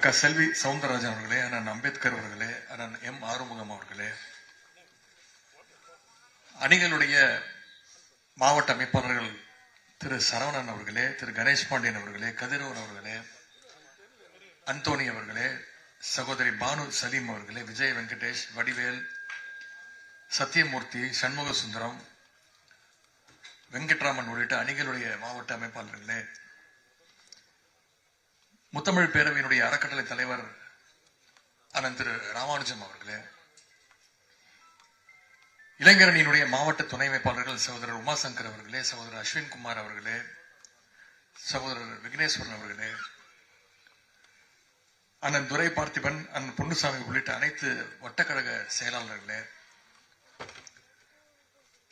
அக்கா செல்வி சவுந்தரராஜன் அவர்களே, அண்ணன் அம்பேத்கர் அவர்களே, அண்ணன் எம் ஆறுமுகம் அவர்களே, அணிகளுடைய மாவட்ட அமைப்பாளர்கள் திரு சரவணன் அவர்களே, திரு கணேஷ் பாண்டியன் அவர்களே, கதிரவன் அவர்களே, அந்தோனி அவர்களே, சகோதரி பானு சலீம் அவர்களே, விஜய் வெங்கடேஷ், வடிவேல், சத்தியமூர்த்தி, சண்முக சுந்தரம், வெங்கட்ராமன் உள்ளிட்ட அணிகளுடைய மாவட்ட அமைப்பாளர்களே, முத்தமிழ் பேரவையினுடைய அறக்கட்டளை தலைவர் அண்ணன் திரு ராமானுஜம் அவர்களே, இளைஞரணியினுடைய மாவட்ட துணை அமைப்பாளர்கள் சகோதரர் உமாசங்கர் அவர்களே, சகோதரர் அஸ்வின் குமார் அவர்களே, சகோதரர் விக்னேஸ்வரன் அவர்களே, அண்ணன் துரை பார்த்திபன், அண்ணன் பொன்னுசாமி உள்ளிட்ட அனைத்து வட்டக்கழக செயலாளர்களே,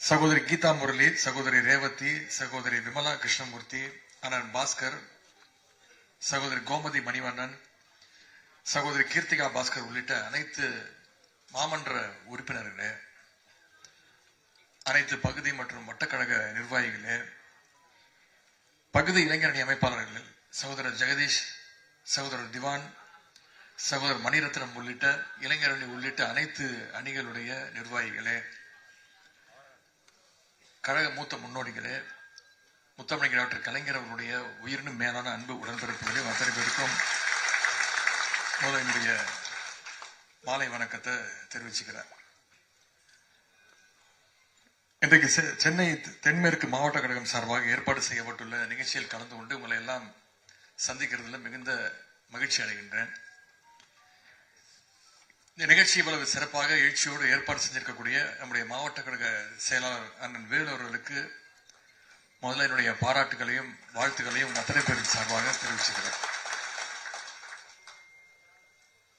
சகோதரி கீதா முரளி, சகோதரி ரேவதி, சகோதரி விமலா கிருஷ்ணமூர்த்தி, அண்ணன் பாஸ்கர், சகோதரி கோமதி மணிவண்ணன், சகோதரி கீர்த்திகா பாஸ்கர் உள்ளிட்ட அனைத்து மாமன்ற உறுப்பினர்களே, அனைத்து பகுதி மற்றும் வட்டக்கழக நிர்வாகிகளே, பகுதி இளைஞரணி அமைப்பாளர்கள் சகோதரர் ஜெகதீஷ், சகோதரர் திவான், சகோதரர் மணிரத்னம் உள்ளிட்ட இளைஞரணி உள்ளிட்ட அனைத்து அணிகளுடைய நிர்வாகிகளே, கழக மூத்த முன்னோடிகளே, முத்தமிழ் டாக்டர் கலைஞர் அவர்களுடைய உயிரினும் மேலான அன்பு உடன்பிறப்புகளே, அத்தனை பேருக்கும் என்னுடைய மாலை வணக்கத்தை தெரிவிச்சுக்கிறேன். இன்றைக்கு சென்னை தென்மேற்கு மாவட்ட கழகம் சார்பாக ஏற்பாடு செய்யப்பட்டுள்ள நிகழ்ச்சியில் கலந்து கொண்டு உங்களை எல்லாம் சந்திக்கிறதுல மிகுந்த மகிழ்ச்சி அடைகின்றேன். இந்த நிகழ்ச்சி இவ்வளவு சிறப்பாக எழுச்சியோடு ஏற்பாடு செஞ்சிருக்கக்கூடிய நம்முடைய மாவட்ட கழக செயலாளர் அண்ணன் வேலு அவர்களுக்கு முதல்ல என்னுடைய பாராட்டுகளையும் வாழ்த்துக்களையும் அத்தனை பேரின் சார்பாக தெரிவிச்சுக்கிறேன்.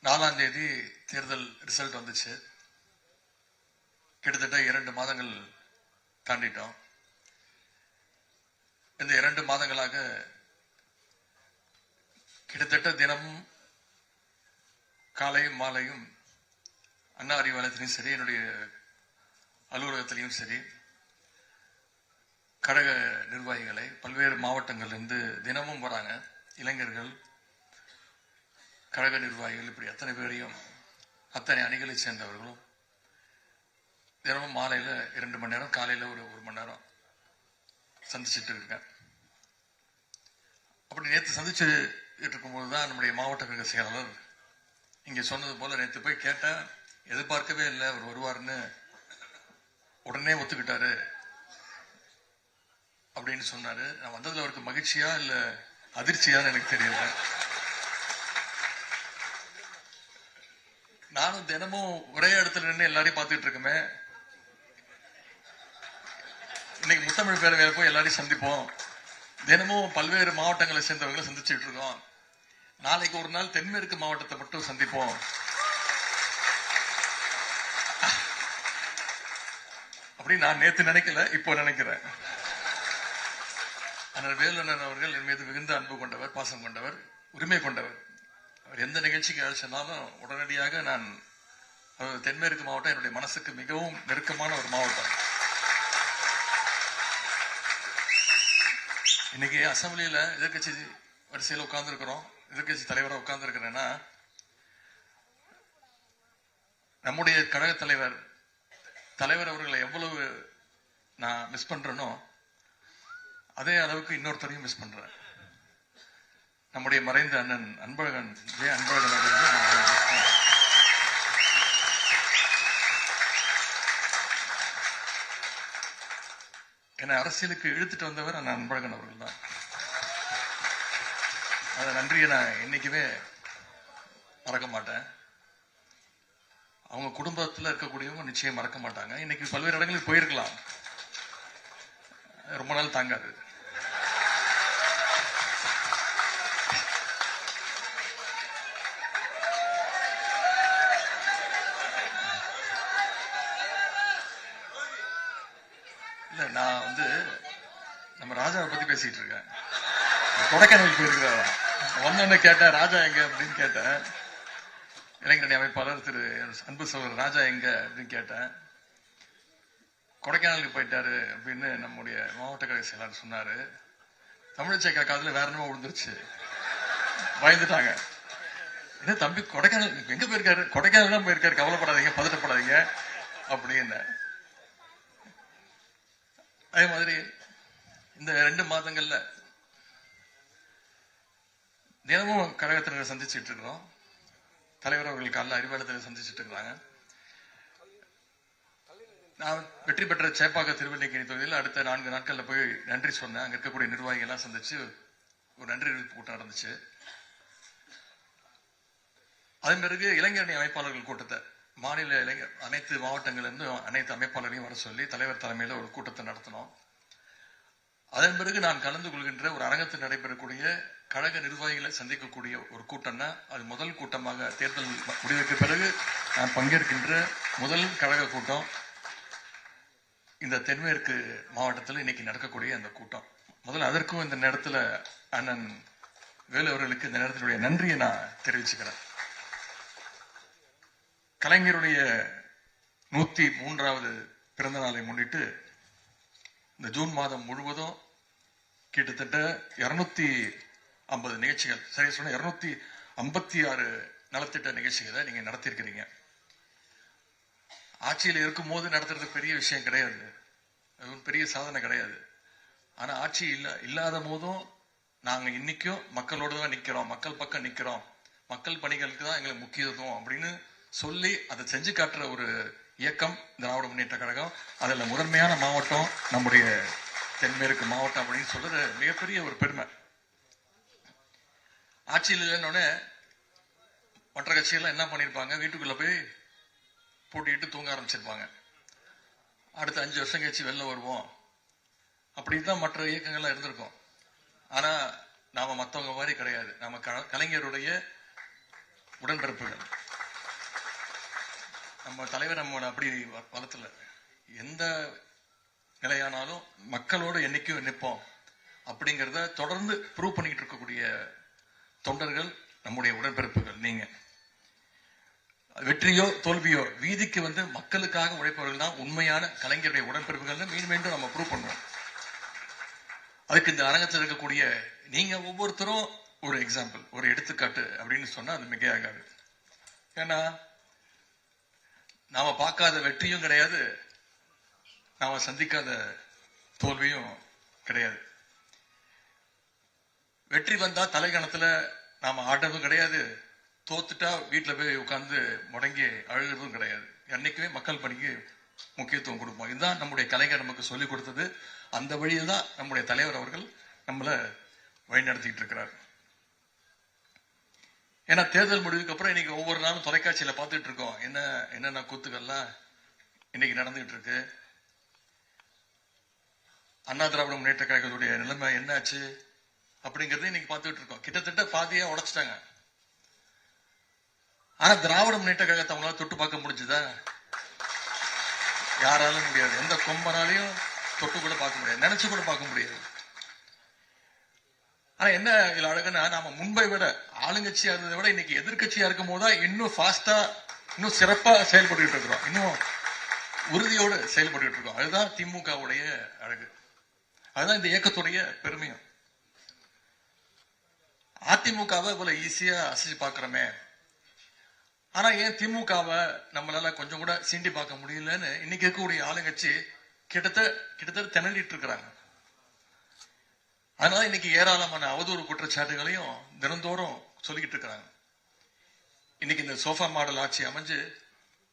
4ஆம் தேதி தேர்தல் ரிசல்ட் வந்துச்சு. கிட்டத்தட்ட 2 மாதங்கள் தாண்டிட்டோம். இந்த 2 மாதங்களாக கிட்டத்தட்ட தினமும் காலையும் மாலையும் அண்ணா அறிவாலயத்திலையும் சரி, என்னுடைய அலுவலகத்திலையும் சரி, கழக நிர்வாகிகளை பல்வேறு மாவட்டங்கள்லேருந்து தினமும் வராங்க. இளைஞர்கள், கழக நிர்வாகிகள், இப்படி அத்தனை பேரையும் அத்தனை அணிகளை சேர்ந்தவர்களும் தினமும் மாலையில் 2 மணி நேரம், காலையில் ஒரு 1 மணி நேரம் சந்திச்சுட்டு இருக்கேன். அப்படி நேற்று சந்திச்சு இருக்கும்போது தான் நம்முடைய மாவட்ட கழக செயலாளர் இங்கே சொன்னது போல நேற்று போய் கேட்டேன். எதிர்பார்க்கவே இல்லை அவர் வருவார்னு, உடனே ஒத்துக்கிட்டாரு அப்படின்னு சொன்னாரு. நான் வந்ததுல அவருக்கு மகிழ்ச்சியா இல்ல அதிர்ச்சியான்னு எனக்கு தெரியல. நானும் தினமும் ஒரே இடத்துல நின்று எல்லாரையும் பார்த்துட்டு இருக்கமே. இன்னைக்கு முத்தமிழ் பேரவையில போய் எல்லாரையும் சந்திப்போம். தினமும் பல்வேறு மாவட்டங்களை சேர்ந்தவர்களை சந்திச்சுட்டு இருக்கோம். நாளைக்கு ஒரு நாள் தென்மேற்கு மாவட்டத்தை மட்டும் சந்திப்போம் அப்படின்னு நான் நேற்று நினைக்கல, இப்போ நினைக்கிறேன். அண்ணன் வேலுண்ணன் அவர்கள் என் மீது மிகுந்த அன்பு கொண்டவர், பாசம் கொண்டவர், உரிமை கொண்டவர். அவர் எந்த நிகழ்ச்சிக்கு அழைச்சனாலும் உடனடியாக நான், தென்மேற்கு மாவட்டம் என்னுடைய மனசுக்கு மிகவும் நெருக்கமான ஒரு மாவட்டம். இன்னைக்கு அசம்பிளியில எதிர்கட்சி வரிசையில் உட்கார்ந்து இருக்கிறோம், எதிர்கட்சி தலைவராக உட்கார்ந்து இருக்கிறேன்னா, நம்முடைய கழக தலைவர் அவர்களை எவ்வளவு நான் மிஸ் பண்றேனோ அதே அளவுக்கு இன்னொருத்தரையும் மிஸ் பண்றேன். நம்முடைய மறைந்த அண்ணன் அன்பழகன் என்னை அரசியலுக்கு இழுத்துட்டு வந்தவர் அண்ணன் அன்பழகன் அவர்கள் தான். அந்த நன்றியை நான் என்னைக்குமே மறக்க மாட்டேன். அவங்க குடும்பத்தில் இருக்கக்கூடியவங்க நிச்சயம் மறக்க மாட்டாங்க. இன்னைக்கு பல்வேறு இடங்களுக்கு போயிருக்கலாம், ரொம்ப நாள் தாங்காது. இல்ல, நான் நம்ம ராஜாவை பத்தி பேசிட்டு இருக்கேன். கொடைக்கானல் போயிருக்கிறாரா, வந்தோன்னு கேட்டேன் ராஜா எங்க அப்படின்னு கேட்டேன். இளைஞரணி அமைப்பாளர் திரு அன்பு சகோதரர் ராஜா எங்க அப்படின்னு கேட்டேன். கொடைக்கானலுக்கு போயிட்டாரு அப்படின்னு நம்முடைய மாவட்ட கழக செயலாளர் சொன்னாரு. தமிழிசை காதுல வேற என்னமோ விழுந்துருச்சு, பயந்துட்டாங்க. என்ன தம்பி கொடைக்கானல் எங்க போயிருக்காரு? கொடைக்கானல் தான் போயிருக்காரு, கவலைப்படாதீங்க, பதட்டப்படாதீங்க அப்படின்னு. அதே மாதிரி இந்த 2 மாதங்கள்ல தினமும் கழகத்தினரை சந்திச்சுட்டு இருக்கிறோம். தலைவர் அவர்கள் காலைல அறிவாலயத்தில் சந்திச்சுட்டு இருக்கிறாங்க. நான் வெற்றி பெற்ற சேப்பாக்க திருவல்லிக்கேணி தொகுதியில் அடுத்த 4 நாட்கள்ல போய் நன்றி சொன்னேன். அங்க இருக்கக்கூடிய நிர்வாகிகள் எல்லாம் சந்திச்சு ஒரு நன்றி கூட்டம் நடந்துச்சு. அதன் பிறகு இளைஞரணி அமைப்பாளர்கள் கூட்டத்தை மாநில இளைஞர் அனைத்து மாவட்டங்களிலிருந்து அனைத்து அமைப்பாளரையும் வர சொல்லி தலைவர் தலைமையில ஒரு கூட்டத்தை நடத்தினோம். அதன் பிறகு நான் கலந்து கொள்கின்ற ஒரு அரங்கத்தில் நடைபெறக்கூடிய கழக நிர்வாகிகளை சந்திக்கக்கூடிய ஒரு கூட்டம்னா அது முதல் கூட்டமாக தேர்தல் முடிவுக்கு பிறகு நான் பங்கேற்கின்ற முதல் கழக கூட்டம் இந்த தென்மேற்கு மாவட்டத்தில் இன்னைக்கு நடக்கக்கூடிய அந்த கூட்டம். முதல்ல அதற்கும் இந்த நேரத்தில் அண்ணன் வேலு அவர்களுக்கு இந்த நேரத்தினுடைய நன்றியை நான் தெரிவிச்சுக்கிறேன். கலைஞருடைய 103வது பிறந்த நாளை முன்னிட்டு இந்த ஜூன் மாதம் முழுவதும் கிட்டத்தட்ட 250 நிகழ்ச்சிகள், சரி சொன்ன 256 நலத்திட்ட நிகழ்ச்சிகளை நீங்க நடத்திருக்கிறீங்க. ஆட்சியில் இருக்கும் போது நடத்துறது பெரிய விஷயம் கிடையாது, அது ஒரு பெரிய சாதனை கிடையாது. ஆனா ஆட்சி இல்லாத போதும் நாங்க இன்னைக்கும் மக்களோட தான் நிக்கிறோம், மக்கள் பக்கம் நிக்கிறோம், மக்கள் பணிகளுக்கு தான் எங்களுக்கு முக்கியத்துவம் அப்படின்னு சொல்லி அதை செஞ்சு காட்டுற ஒரு இயக்கம் திராவிட முன்னேற்ற கழகம். அதுல முதன்மையான மாவட்டம் நம்முடைய தென்மேற்கு மாவட்டம் அப்படின்னு சொல்றது மிகப்பெரிய ஒரு பெருமை. ஆட்சியில் இல்லைன்னொடனே மற்ற கட்சிகள்லாம் என்ன பண்ணிருப்பாங்க, வீட்டுக்குள்ள போய் பூட்டிட்டு தூங்க ஆரம்பிச்சிருப்பாங்க. அடுத்த 5 வருஷம் கழிச்சு வெளில வருவோம் அப்படின்தான் மற்ற இயக்கங்கள்லாம் இருந்திருக்கும். ஆனா நாம மற்றவங்க மாதிரி கிடையாது. நாம கலைஞருடைய உடன்பிறப்புகள். நம்ம தலைவர் நம்ம அப்படி வளர்த்துல எந்த நிலையானாலும் மக்களோட என்னைக்கும் நிற்போம் அப்படிங்கிறத தொடர்ந்து ப்ரூவ் பண்ணிட்டு இருக்கக்கூடிய தொண்டர்கள் நம்முடைய உடன்பிறப்புகள். நீங்க வெற்றியோ தோல்வியோ வீதிக்கு வந்து மக்களுக்காக உழைப்பவர்கள் தான் உண்மையான கலைஞருடைய உடன்பிறப்புகள். மீண்டும் மீண்டும் நம்ம ப்ரூவ் பண்ணுவோம். அதுக்கு இந்த அரங்கத்தில் இருக்கக்கூடிய நீங்க ஒவ்வொருத்தரும் ஒரு எக்ஸாம்பிள், ஒரு எடுத்துக்காட்டு அப்படின்னு சொன்னா அது மிகையாகாது. ஏன்னா நாம பார்க்காத வெற்றியும் கிடையாது, நாம சந்திக்காத தோல்வியும் கிடையாது. வெற்றி வந்தா தலைகணத்துல நாம ஆடுறதும் கிடையாது, தோத்துட்டா வீட்டுல போய் உட்கார்ந்து முடங்கி அழுகிறதும் கிடையாது. என்னைக்குமே மக்கள் பணிக்கு முக்கியத்துவம் கொடுப்போம். இதுதான் நம்முடைய கலைஞர் நமக்கு சொல்லிக் கொடுத்தது. அந்த வழியில் தான் நம்முடைய தலைவர் அவர்கள் நம்மளை வழிநடத்திட்டு இருக்கிறார். ஏன்னா தேர்தல் முடிவுக்கு அப்புறம் இன்னைக்கு ஒவ்வொரு நாளும் தொலைக்காட்சியில பார்த்துட்டு இருக்கோம் என்னென்ன கூத்துக்கள்லாம் இன்னைக்கு நடந்துகிட்டு இருக்கு. அண்ணா திராவிட முன்னேற்ற கழகத்துடைய நிலைமை என்னாச்சு அப்படிங்கறத இன்னைக்கு பார்த்துட்டு இருக்கோம். கிட்டத்தட்ட பாதியா உடைச்சிட்டாங்க. ஆனா திராவிட முன்னேற்ற கழகத்தை அவங்களால தொட்டு பார்க்க முடிஞ்சுதா? யாராலும் முடியாது. எந்த கொம்பனாலையும் தொட்டு கூட பார்க்க முடியாது, நினைச்சு கூட பார்க்க முடியாது. ஆனா என்ன இதுல அழகுன்னா, நாம முன்பை விட ஆளுங்கட்சியா இருந்ததை விட இன்னைக்கு எதிர்கட்சியா இருக்கும் போதுதான் இன்னும் ஃபாஸ்டா, இன்னும் சிறப்பா செயல்பட்டு இருக்கிறோம், இன்னும் உறுதியோடு செயல்பட்டு இருக்கோம். அதுதான் திமுகவுடைய அழகு, அதுதான் இந்த இயக்கத்துடைய பெருமையும். அதிமுகவை இவ்வளவு ஈஸியா அசைச்சு பாக்குறோமே, ஆனா ஏன் திமுகவை நம்மளால கொஞ்சம் கூட சீண்டி பார்க்க முடியலன்னு இன்னைக்கு இருக்கக்கூடிய ஆளுங்கட்சி கிட்டத்தட்ட திணறிட்டு இருக்கிறாங்க. அதனால இன்னைக்கு ஏராளமான அவதூறு குற்றச்சாட்டுகளையும் தினந்தோறும் சொல்லிக்கிட்டு இருக்கிறாங்க. இன்னைக்கு இந்த சோஃபா மாடல் ஆட்சி அமைஞ்சு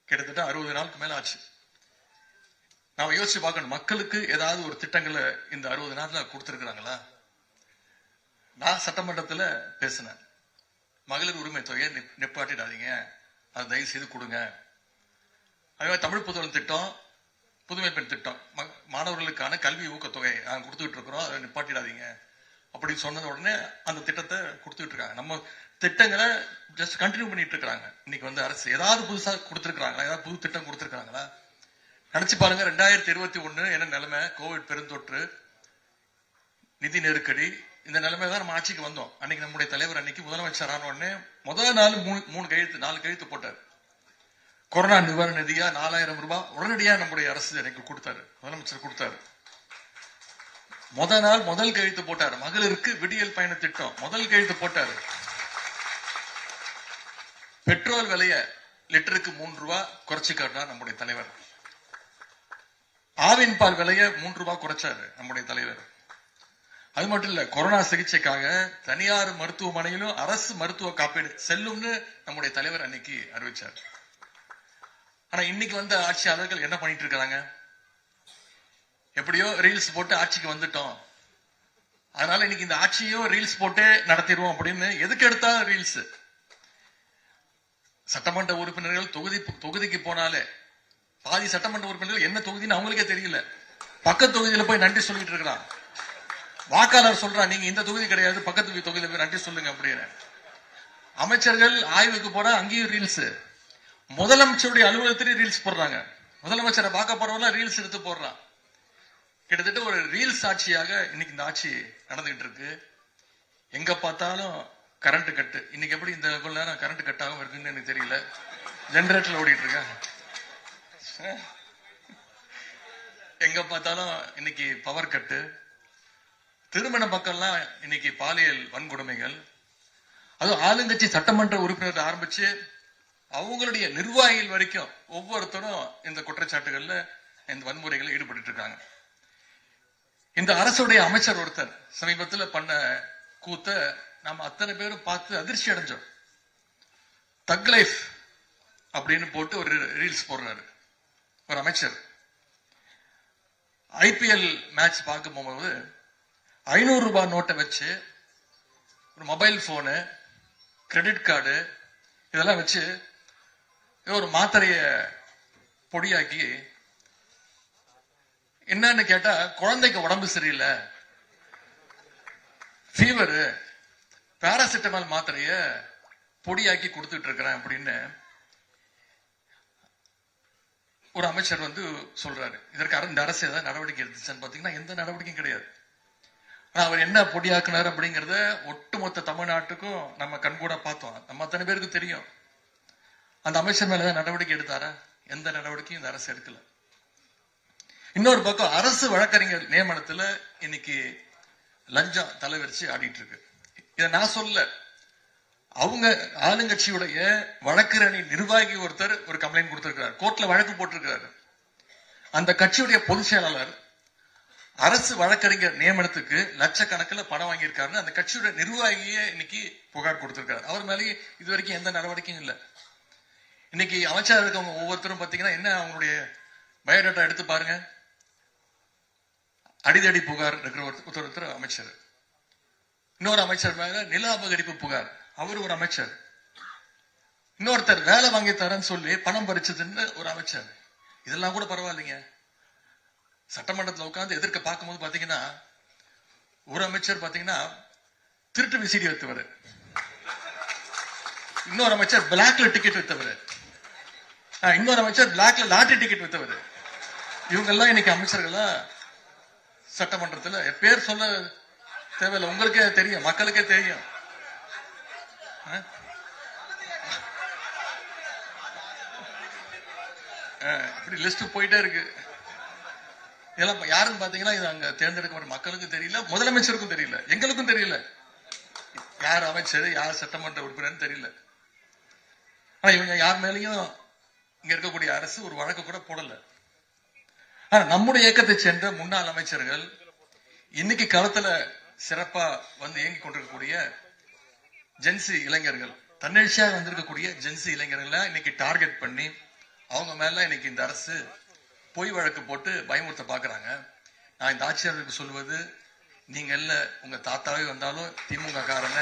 கிட்டத்தட்ட 60 நாளுக்கு மேல ஆச்சு. நாம யோசிச்சு பார்க்கணும், மக்களுக்கு ஏதாவது ஒரு திட்டங்களை இந்த 60 நாள்ல கொடுத்திருக்கிறாங்களா? நான் சட்டமன்றத்துல பேசினேன், மகளிர் உரிமை தொகையை நிப்பாட்டிடாதீங்க, அதை தயவு செய்து கொடுங்க. அதே தமிழ் புதல்வன் திட்டம், புதுமை பெண் திட்டம், மாணவர்களுக்கான கல்வி ஊக்கத்தொகை நாங்கள் கொடுத்துட்டு இருக்கிறோம், அதை நிப்பாட்டிடாதீங்க அப்படின்னு சொன்னது உடனே அந்த திட்டத்தை கொடுத்துட்டு இருக்காங்க. நம்ம திட்டங்களை ஜஸ்ட் கண்டினியூ பண்ணிட்டு இருக்கிறாங்க. இன்னைக்கு வந்து அரசு ஏதாவது புதுசா கொடுத்துருக்காங்களா, ஏதாவது புது திட்டம் கொடுத்துருக்காங்களா? நினைச்சு பாருங்க. 2021 என்ன நிலைமை, கோவிட் பெருந்தொற்று, நிதி நெருக்கடி, இந்த நிலைமை தான் நம்ம ஆட்சிக்கு வந்தோம். அன்னைக்கு நம்முடைய தலைவர் அன்னைக்கு முதலமைச்சர் ஆன உடனே முதல் நாள் 4 கையெழுத்து போட்டார். கொரோனா நிவாரண நிதியா 4000 ரூபாய் உடனடியா நம்முடைய அரசு எனக்கு கொடுத்தாரு, முதலமைச்சர் கொடுத்தாரு. முதல் கையெழுத்து போட்டாரு. மகளிருக்கு விடியல் பயண திட்டம் முதல் கையெழுத்து போட்டாரு. பெட்ரோல் விலைய லிட்டருக்கு 3 ரூபாய் குறைச்சு காட்டினார் நம்முடைய தலைவர். ஆவின் பால் விலைய 3 ரூபாய் குறைச்சாரு நம்முடைய தலைவர். அது மட்டும் இல்ல, கொரோனா சிகிச்சைக்காக தனியார் மருத்துவமனையிலும் அரசு மருத்துவ காப்பீடு செல்லும்னு நம்முடைய தலைவர் அன்னைக்கு அறிவிச்சார். ஆனா இன்னைக்கு வந்த ஆட்சியாளர்கள் என்ன பண்ணிட்டு இருக்காங்க? எப்படியோ ரீல்ஸ் போட்டு ஆட்சிக்கு வந்துட்டோம், அதனால இன்னைக்கு இந்த ஆட்சியும் ரீல்ஸ் போட்டு நடத்திடுவோம் அப்படின்னு எதுக்கு எடுத்தா ரீல்ஸ். சட்டமன்ற உறுப்பினர்கள் தொகுதிக்கு போனாலே பாதி சட்டமன்ற உறுப்பினர்கள் என்ன தொகுதின்னு அவங்களுக்கே தெரியல. பக்கத்து தொகுதியில போய் நன்றி சொல்லிட்டு இருக்கிறான். வாக்காளர் சொல்றான், நீங்க இந்த தொகுதி கிடையாது, பக்கத்து தொகுதியில போய் நன்றி சொல்லுங்க அப்படின்னு. அமைச்சர்கள் ஆய்வுக்கு போற அங்கேயும் ரீல்ஸ். முதலமைச்சருடைய அலுவலகத்திலேயே ரீல்ஸ் போடுறாங்க. முதலமைச்சரை பார்க்க போறவங்க ரீல்ஸ் எடுத்து போடுறான். கிட்டத்தட்ட ஒரு ரீல்ஸ் ஆட்சியாக இன்னைக்கு இந்த ஆட்சி நடந்துகிட்டு இருக்கு. எங்க பார்த்தாலும் கரண்ட் கட்டு. இன்னைக்கு எப்படி இந்த நேரம் கரண்ட் கட் ஆகும் இருக்குன்னு எனக்கு தெரியல. ஜெனரேட்டர்ல ஓடிட்டு இருக்கேன். எங்க பார்த்தாலும் இன்னைக்கு பவர் கட்டு. திருமண மக்கள்லாம் இன்னைக்கு பாலியல் வன்கொடுமைகள். அதுவும் ஆளுங்கட்சி சட்டமன்ற உறுப்பினர் ஆரம்பிச்சு அவங்களுடைய நிர்வாகிகள் வரைக்கும் ஒவ்வொருத்தரும் இந்த குற்றச்சாட்டுகள்ல இந்த வன்முறைகளை ஈடுபட்டு இருக்காங்க. இந்த அரசுடைய அமைச்சர் ஒருத்தர் சமீபத்தில் பண்ண கூத்த நாம அத்தனை பேரும் பார்த்து அதிர்ச்சி அடைஞ்சோம். தக் லைஃப் அப்படின்னு போட்டு ஒரு ரீல்ஸ் போடுறாரு ஒரு அமைச்சர். ஐபிஎல் மேட்ச் பார்க்க போகும்போது 500 ரூபாய் நோட்டை வச்சு ஒரு மொபைல் போனு, கிரெடிட் கார்டு இதெல்லாம் வச்சு ஒரு மாத்திரைய பொடியாக்கி, என்னன்னு கேட்டா குழந்தைக்கு உடம்பு சரியில்லை, ஃபீவர், பாராசிட்டமால் மாத்திரைய பொடியாக்கி கொடுத்துட்டு இருக்கிறேன் அப்படின்னு ஒரு அமைச்சர் சொல்றாரு. இதற்கு இந்த அரசு ஏதாவது நடவடிக்கை எடுத்துச்சான்னு பாத்தீங்கன்னா எந்த நடவடிக்கையும் கிடையாது. அவர் என்ன பொடியாக்குனார் அப்படிங்கறத ஒட்டுமொத்த தமிழ்நாட்டுக்கும் நம்ம கண்கூட பார்த்தோம். நம்ம அத்தனை பேருக்கு தெரியும். அந்த அமைச்சர் மேலதான் நடவடிக்கை எடுத்தாரா? எந்த நடவடிக்கையும் இந்த அரசு எடுக்கல. இன்னொரு பக்கம் அரசு வழக்கறிஞர் நியமனத்துல இன்னைக்கு லஞ்சம் தலைவரிச்சு ஆடிட்டு இருக்கு. இதை நான் சொல்ல, அவங்க ஆளுங்கட்சியுடைய வழக்கறிஞ நிர்வாகி ஒருத்தர் ஒரு கம்ப்ளைண்ட் கொடுத்திருக்கிறார், கோர்ட்ல வழக்கு போட்டிருக்கிறாரு. அந்த கட்சியுடைய பொதுச் செயலாளர் அரசு வழக்கறிஞர் நியமனத்துக்கு லட்சக்கணக்கில் பணம் வாங்கியிருக்காருன்னு அந்த கட்சியுடைய நிர்வாகியே இன்னைக்கு புகார் கொடுத்திருக்காரு. அவர் மேலேயே இது வரைக்கும் எந்த நடவடிக்கையும் இல்லை. இன்னைக்கு அமைச்சர் இருக்கவங்க ஒவ்வொருத்தரும் பாத்தீங்கன்னா என்ன அவங்களுடைய பயோடேட்டா எடுத்து பாருங்க. அடிதடி புகார் இருக்கிற ஒருத்தர் அமைச்சர். இன்னொரு அமைச்சர் மேல நில அபகரிப்பு புகார், அவர் ஒரு அமைச்சர். இன்னொருத்தர் வேலை வாங்கி தரேன்னு சொல்லி பணம் பறிச்சதுன்னு ஒரு அமைச்சர். இதெல்லாம் கூட பரவாயில்லைங்க. சட்டமன்றத்தில் உட்கார்ந்து எதிர்க்க பார்க்கும்போது பாத்தீங்கன்னா ஒரு அமைச்சர் பாத்தீங்கன்னா திருட்டு விசிடி வைத்தவர், இன்னொரு அமைச்சர் பிளாக்ல டிக்கெட் வித்தவர், இன்னொரு அமைச்சர் பிளாக்ல லாட்டரி டிக்கெட் வித்தவர். இவங்க எல்லாம் இன்னைக்கு அமைச்சர்களா சட்டமன்றத்தில். பேர் சொல்ல தேவையில்லை, உங்களுக்கே தெரியும், மக்களுக்கே தெரியும். இப்படி லிஸ்ட் போயிட்டே இருக்கு. இதெல்லாம் யாருன்னு பாத்தீங்கன்னா இது அங்க தேர்ந்தெடுக்கப்பட்ட மக்களுக்கும் தெரியல, முதலமைச்சருக்கும் தெரியல, எங்களுக்கும் தெரியல. யார் அமைச்சர் யார் சட்டமன்ற உறுப்பினர் தெரியல. ஆனா இவங்க யார் மேலையும் இங்க இருக்கக்கூடிய அரசு ஒரு வழக்கு கூட போடல. ஆனா நம்முடைய இயக்கத்தை சேர்ந்த முன்னாள் அமைச்சர்கள் இன்னைக்கு களத்துல சிறப்பா இயங்கி கொண்டிருக்கக்கூடிய ஜென்சி இளைஞர்கள், தன்னெழுச்சியாக வந்திருக்கக்கூடிய ஜென்சி இளைஞர்களை இன்னைக்கு டார்கெட் பண்ணி அவங்க மேல இன்னைக்கு இந்த அரசு பொய் வழக்கு போட்டு பயமுறுத்த பாக்குறாங்க. நான் இந்த ஆட்சியாளருக்கு சொல்வது, நீங்க இல்ல உங்க தாத்தாவே வந்தாலும் திமுக காரன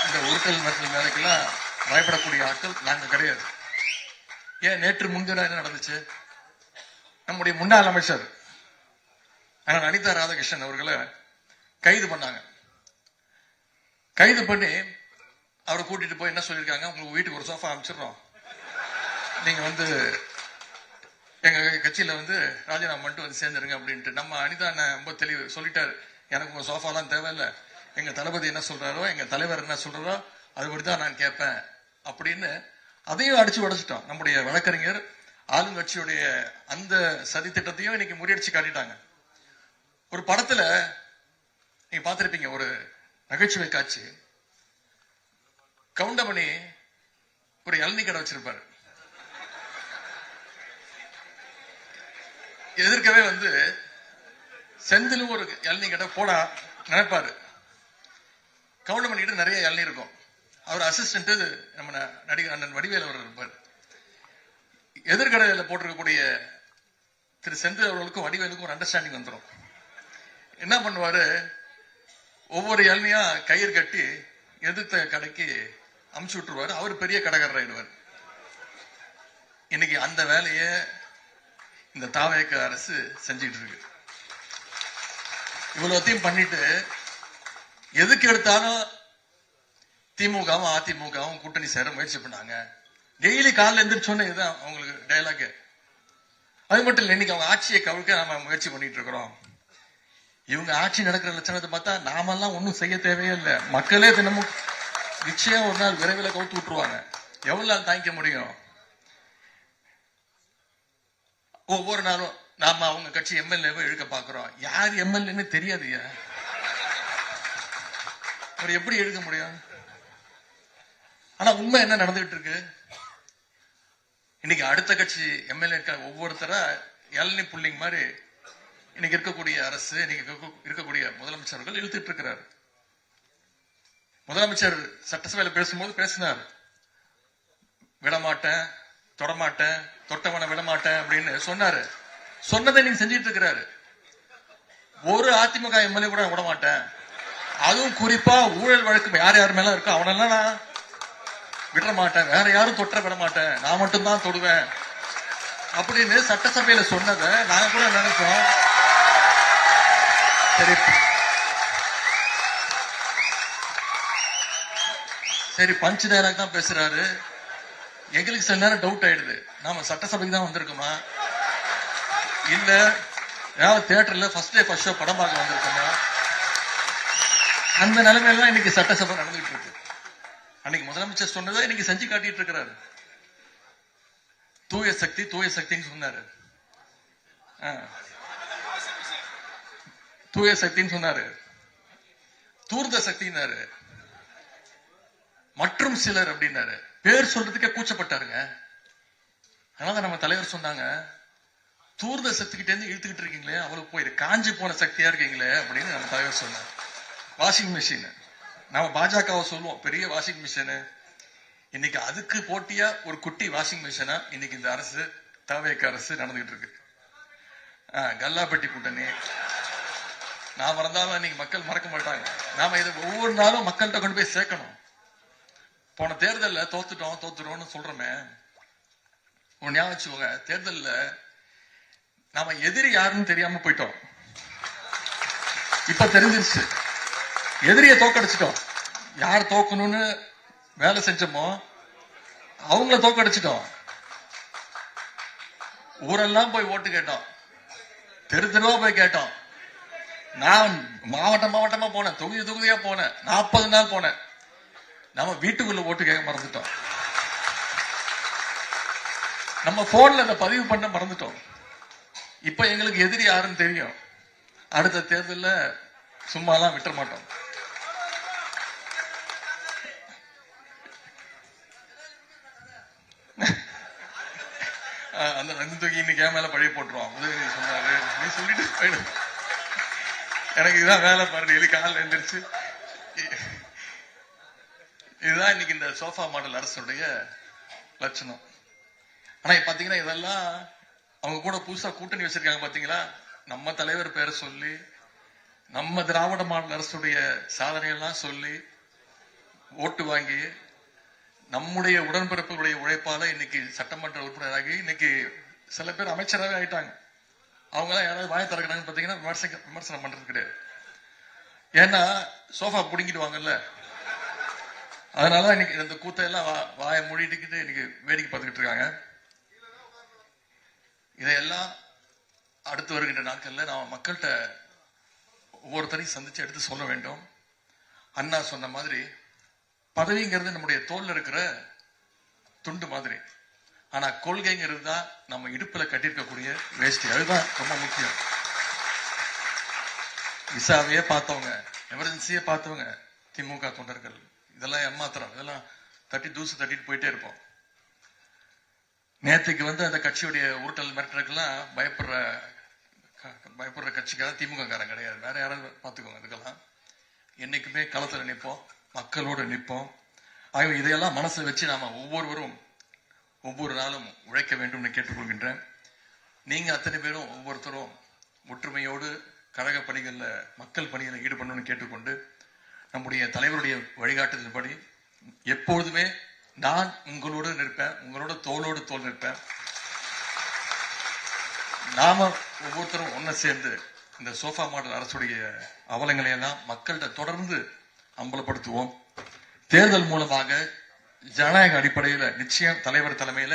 இந்த உருட்டல் மரத்தில் வேலைக்கெல்லாம் பயப்படக்கூடிய ஆட்கள் நாங்க கிடையாது. ஏன் நேற்று முன்தினம் என்ன நடந்துச்சு? நம்முடைய முன்னாள் அமைச்சர் அனிதா ராதாகிருஷ்ணன் அவர்களை கைது பண்ணாங்க. கைது பண்ணி அவரை கூட்டிட்டு போய் என்ன சொல்லியிருக்காங்க, உங்களுக்கு வீட்டுக்கு ஒரு சோஃபா அமைச்சிடுறோம், நீங்க எங்க கட்சியில ராஜினாமா பண்ணிட்டு சேர்ந்துருங்க அப்படின்ட்டு. நம்ம அனிதா ரொம்ப தெளிவு சொல்லிட்டாரு, எனக்கு உங்க சோஃபாலாம் தேவையில்லை, எங்க தளபதி என்ன சொல்றாரோ எங்க தலைவர் என்ன சொல்றாரோ அதுபடிதான் நான் கேட்பேன் அப்படின்னு அதையும் அடிச்சு உடைச்சிட்டோம். நம்முடைய வழக்கறிஞர் ஆளுங்கட்சியுடைய அந்த சதி திட்டத்தையும் இன்னைக்கு முறியடிச்சு காட்டிட்டாங்க. ஒரு படத்துல நீங்க பார்த்திருப்பீங்க, ஒரு நகைச்சுவை காட்சி. கவுண்டமணி ஒரு இளநீ கடை வச்சிருப்பாரு. எதிர்க்கவே செந்திலும் ஒரு இளநீ கடை போட நினைப்பாரு. கவுண்டமணி கிட்ட நிறைய இளநீ இருக்கும். அவர் அசிஸ்டன்ட் நம்ம நடிகர் அண்ணன் வடிவேல் அவர் இருப்பார். எதிர்கடையில போட்டிருக்கக்கூடிய திரு செந்தில் அவர்களுக்கும் வடிவேலுக்கும் ஒரு அண்டர்ஸ்டாண்டிங் வந்துடும். என்ன பண்ணுவாரு, ஒவ்வொரு இளநியா கயிறு கட்டி எதிர்த்த கடைக்கு அமுச்சு விட்டுருவாரு. அவர் பெரிய கடைக்காரர் ஆயிடுவார். இன்னைக்கு அந்த வேலையை இந்த தாவேக அரசு செஞ்சிட்டு இருக்கு. இவ்வளவுத்தையும் பண்ணிட்டு எதுக்கு எடுத்தாலும் திமுகவும் அதிமுகவும் கூட்டணி சேர முயற்சி பண்ணாங்க. டெய்லி காலைல எந்திரிச்சோன்னு இதுதான் அவங்களுக்கு டயலாக். அது மட்டும் இல்லை, இன்னைக்கு அவங்க ஆட்சியை கவிழ்க்க நாம முயற்சி பண்ணிட்டு இருக்கிறோம். இவங்க ஆட்சி நடக்கிற லட்சணத்தை பார்த்தா நாமெல்லாம் ஒன்னும் செய்ய தேவையே இல்லை. மக்களே தினமும் நிச்சயம் ஒரு நாள் விரைவில் கவுத்து விட்டுருவாங்க. எவ்வளவு நாள் தாங்கிக்க முடியும்? ஒவ்வொரு நாளும் நாம அவங்க கட்சி எம்எல்ஏவை இழுக்க பாக்குறோம். யார் எம்எல்ஏன்னு தெரியாதுயா. அவர் எப்படி இழுக்க முடியும்? ஆனா உண்மை என்ன நடந்துகிட்டு இருக்கு? இன்னைக்கு அடுத்த கட்சி எம்எல்ஏக்கள் ஒவ்வொருத்தர இளநீ புள்ளிங் மாதிரி இன்னைக்கு இருக்கக்கூடிய அரசு, இன்னைக்கு இருக்கக்கூடிய முதலமைச்சர்கள் இழுத்துட்டு இருக்கிறார். முதலமைச்சர் சட்டசபையில பேசும்போது பேசினார், விடமாட்டேன், தொடமாட்டேன், தொட்டவனை விடமாட்டேன் அப்படின்னு சொன்னாரு. சொன்னதை நீங்க செஞ்சிட்டு இருக்கிறாரு. ஒரு அதிமுக எம்எல்ஏ கூட விடமாட்டேன், அதுவும் குறிப்பா ஊழல் வழக்கு யார் யார் மேல இருக்கோ அவனெல்லாம் நான் விட மாட்டேன், வேற யாரும் தொற்ற விட மாட்டேன், நான் மட்டும்தான் தொடுவேன் அப்படின்னு சட்டசபையில சொன்னதை நாங்க கூட நினைச்சோம். சரி பஞ்ச் டைலாக் தான் பேசுறாரு. எங்களுக்கு சில நேரம் டவுட் ஆயிடுது, நாம சட்டசபைக்கு தான் வந்திருக்கோமா இல்ல ஏதாவது தியேட்டர்ல ஃபர்ஸ்ட் டே ஃபர்ஸ்ட் ஷோ படம் பார்க்க வந்திருக்கோமா? அந்த நிலைமையில தான் இன்னைக்கு சட்டசபை நடந்துட்டு இருக்கு. அன்னைக்கு முதலமைச்சர் சொன்னதை இன்னைக்கு செஞ்சு காட்டிட்டு இருக்கிறாரு. தூய சக்தி தூய சக்தின்னு சொன்னாரு. தூய சக்தின்னு சொன்னாரு, தூர்த சக்தினாரு, மற்றும் சிலர் அப்படின்னாரு. பேர் சொல்றதுக்கே கூச்சப்பட்டாருங்க. அதனால நம்ம தலைவர் சொன்னாங்க, தூர்த சக்திகிட்ட இருந்து இழுத்துக்கிட்டு இருக்கீங்களே அவளுக்கு போயிரு, காஞ்சி போன சக்தியா இருக்கீங்களே அப்படின்னு நம்ம தலைவர் சொன்னார். வாஷிங் மிஷின் நம்ம பாஜகவை சொல்லுவோம் பெரிய வாஷிங் மிஷின். இன்னைக்கு அதுக்கு போட்டியா ஒரு குட்டி வாஷிங் மிஷினா இன்னைக்கு இந்த அரசு, தவேக அரசு நடந்துகிட்டு இருக்கு. கல்லாப்பட்டி கூட்டணி நான் மறந்தாலும் இன்னைக்கு மக்கள் மறக்க மாட்டாங்க. நாம இதை ஒவ்வொரு நாளும் மக்கள்கிட்ட கொண்டு போய் சேர்க்கணும். போன தேர்தலில் தோத்துட்டோம்னு சொல்றோமே, ஒரு ஞாபகம் வச்சுக்கோங்க, தேர்தலில் நாம எதிரி யாருன்னு தெரியாம போயிட்டோம். இப்ப தெரிஞ்சிருச்சு, எதிரியை தோக்கடிச்சிட்டோம். யார் தோக்கணும்னு வேலை செஞ்சோமோ அவங்கள தோக்கடிச்சிட்டோம். ஊரெல்லாம் போய் ஓட்டு கேட்டோம், தெரு தெருவா போய் கேட்டோம். நான் மாவட்டமா போனேன், தொகுதியா போனேன், 40 நாள் போனேன். நம்ம வீட்டுக்குள்ள ஓட்டு கேட்க மறந்துட்டோம். நம்ம போன்ல அதை பதிவு பண்ண மறந்துட்டோம். இப்ப எங்களுக்கு எதிரி யாருன்னு தெரியும். அடுத்த தேர்தலில் சும்மாலாம் விட்டுற மாட்டோம். அந்த ரெண்டு தூக்கி இன்னைக்கு மேல பழைய போட்டுருவான். உதயநிதி சொன்னாரு, நீ சொல்லிட்டு போயிடும், எனக்கு இதுதான் வேலை பாரு, டெய்லி காலில் எழுந்திரிச்சு. இதுதான் இன்னைக்கு இந்த சோஃபா மாடல் அரசுடைய லட்சணம். ஆனா பாத்தீங்கன்னா இதெல்லாம் அவங்க கூட புதுசா கூட்டணி வச்சிருக்காங்க. பாத்தீங்களா, நம்ம தலைவர் பேரை சொல்லி, நம்ம திராவிட மாடல் அரசுடைய சாதனைகள்லாம் சொல்லி ஓட்டு வாங்கி, நம்முடைய உடன்பிறப்புகளுடைய உழைப்பால இன்னைக்கு சட்டமன்ற உறுப்பினராகி இன்னைக்கு சில பேர் அமைச்சராகவே ஆயிட்டாங்க. அவங்க எல்லாம் யாராவது வாய திறக்கிறாங்கன்னு பாத்தீங்கன்னா விமர்சனம் பண்றது கிடையாது. ஏன்னா சோஃபா புடுங்கிடுவாங்கல்ல. அதனால இன்னைக்கு இந்த கூத்தையெல்லாம் வாயை மூடிட்டுக்கிட்டு இன்னைக்கு வேடிக்கை பார்த்துக்கிட்டு இருக்காங்க. இதையெல்லாம் அடுத்து வருகின்ற நாட்கள்ல நாம மக்கள்கிட்ட ஒவ்வொருத்தரையும் சந்திச்சு எடுத்து சொல்ல வேண்டும். அண்ணா சொன்ன மாதிரி பதவிங்கிறது நம்முடைய தோல்ல இருக்கிற துண்டு மாதிரி. ஆனா கொள்கைங்கிறது தான் நம்ம இடுப்புல கட்டியிருக்கக்கூடிய வேஷ்டி. அதுதான் ரொம்ப முக்கியம். விசாவையே பார்த்தவங்க, எமர்ஜென்சியே பார்த்தவங்க திமுக தொண்டர்கள் இதெல்லாம் ஏமாத்திரம். இதெல்லாம் தூசு தட்டிட்டு போயிட்டே இருப்போம். நேற்றுக்கு அந்த கட்சியுடைய உருட்டல் மிரட்டலுக்கெல்லாம் பயப்படுற கட்சிக்காக திமுக காரன் கிடையாது, வேற யாராவது பார்த்துக்கோங்க. இதுக்கெல்லாம் என்னைக்குமே களத்துல நிற்போம், மக்களோடு நிற்போம். ஆகவே இதையெல்லாம் மனசை வச்சு நாம ஒவ்வொருவரும் ஒவ்வொரு நாளும் உழைக்க வேண்டும் கேட்டுக்கொள்கின்றேன். நீங்க அத்தனை பேரும் ஒவ்வொருத்தரும் ஒற்றுமையோடு கழக பணிகள்ல மக்கள் பணிகளை ஈடுபடணும்னு கேட்டுக்கொண்டு, நம்முடைய தலைவருடைய வழிகாட்டுதல்படி எப்பொழுதுமே நான் உங்களோடு நிற்பேன், உங்களோட தோளோடு தோல் நிற்பேன். நாம ஒவ்வொருத்தரும் ஒன்ன சேர்ந்து இந்த சோஃபா மாடல் அரசுடைய அவலங்களை எல்லாம் மக்கள்கிட்ட தொடர்ந்து அம்பலப்படுத்துவோம். தேர்தல் மூலமாக ஜனநாயக அடிப்படையில் நிச்சயம் தலைவர் தலைமையில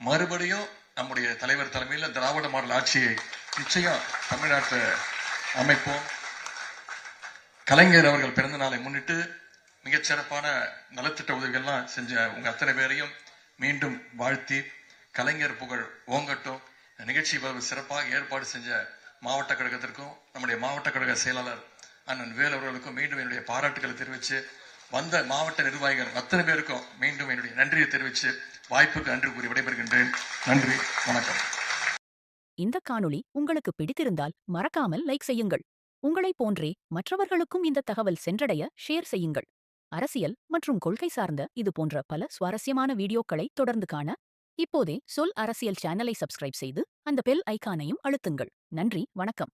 மறுபடியும் நம்முடைய தலைவர் தலைமையில் திராவிட மாடல் ஆட்சியை நிச்சயம் தமிழ்நாட்டை அமைப்போம். கலைஞர் அவர்கள் பிறந்த நாளை முன்னிட்டு மிகச்சிறப்பான நலத்திட்ட உதவிகள்லாம் செஞ்ச உங்க அத்தனை பேரையும் மீண்டும் வாழ்த்தி, கலைஞர் புகழ் ஓங்கட்டும். நிகழ்ச்சி சிறப்பாக ஏற்பாடு செஞ்ச மாவட்ட கழகத்திற்கும் நம்முடைய மாவட்ட கழக செயலாளர் அண்ணன் வேல் அவர்களுக்கும் மீண்டும் என்னுடைய பாராட்டுகளை தெரிவித்து, வந்த மாவட்ட நிர்வாகிகள் அத்தனை பேருக்கும் மீண்டும் என்னுடைய நன்றியை தெரிவித்து வாய்ப்புக்கு நன்றி கூறி விடைபெறுகின்றேன். நன்றி, வணக்கம். இந்த காணொளி உங்களுக்கு பிடித்திருந்தால் மறக்காமல் லைக் செய்யுங்கள். உங்களைப் போன்றே மற்றவர்களுக்கும் இந்த தகவல் சென்றடைய ஷேர் செய்யுங்கள். அரசியல் மற்றும் கொள்கை சார்ந்த இது போன்ற பல சுவாரஸ்யமான வீடியோக்களை தொடர்ந்து காண இப்போதே சொல் அரசியல் சேனலை சப்ஸ்கிரைப் செய்து அந்த பெல் ஐகானையும் அழுத்துங்கள். நன்றி, வணக்கம்.